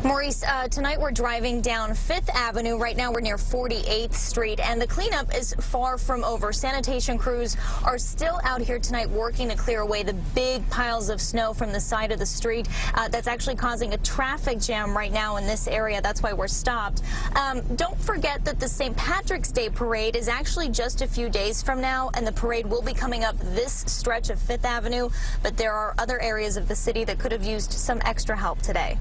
Maurice, tonight we're driving down 5th Avenue. Right now we're near 48th Street, and the cleanup is far from over. Sanitation crews are still out here tonight working to clear away the big piles of snow from the side of the street. That's actually causing a traffic jam right now in this area. That's why we're stopped. Don't forget that the St. Patrick's Day Parade is actually just a few days from now, and the parade will be coming up this stretch of 5th Avenue, but there are other areas of the city that could have used some extra help today.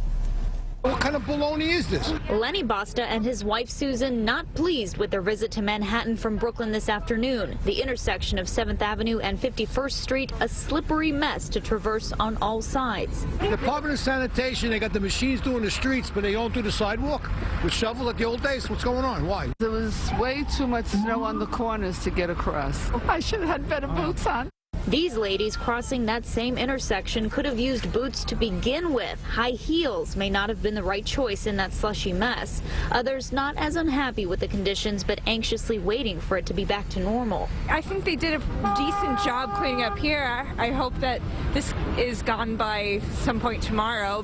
What kind of baloney is this? Lenny Basta and his wife Susan not pleased with their visit to Manhattan from Brooklyn this afternoon. The intersection of 7th Avenue and 51st Street, a slippery mess to traverse on all sides. The Department of Sanitation, they got the machines doing the streets, but they don't do the sidewalk with shovels like the old days. What's going on? Why? There was way too much snow on the corners to get across. I should have had better boots on. These ladies crossing that same intersection could have used boots to begin with. High heels may not have been the right choice in that slushy mess. Others not as unhappy with the conditions, but anxiously waiting for it to be back to normal. I think they did a decent job cleaning up here. I hope that this is gone by some point tomorrow.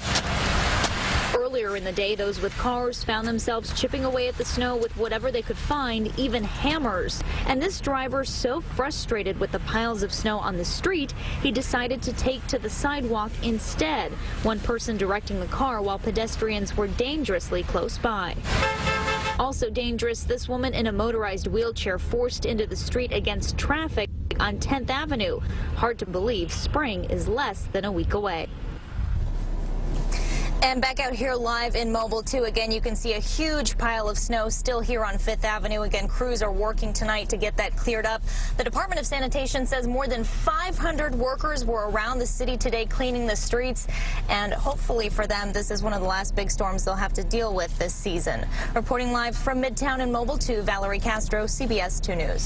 Earlier in the day, those with cars found themselves chipping away at the snow with whatever they could find, even hammers. And this driver so frustrated with the piles of snow on the street, he decided to take to the sidewalk instead. One person directing the car while pedestrians were dangerously close by. Also dangerous, this woman in a motorized wheelchair forced into the street against traffic on 10th Avenue. Hard to believe spring is less than a week away. And back out here live in Mobile, too. Again, you can see a huge pile of snow still here on 5th Avenue. Again, crews are working tonight to get that cleared up. The Department of Sanitation says more than 500 workers were around the city today cleaning the streets. And hopefully for them, this is one of the last big storms they'll have to deal with this season. Reporting live from Midtown in Mobile 2, Valerie Castro, CBS 2 News.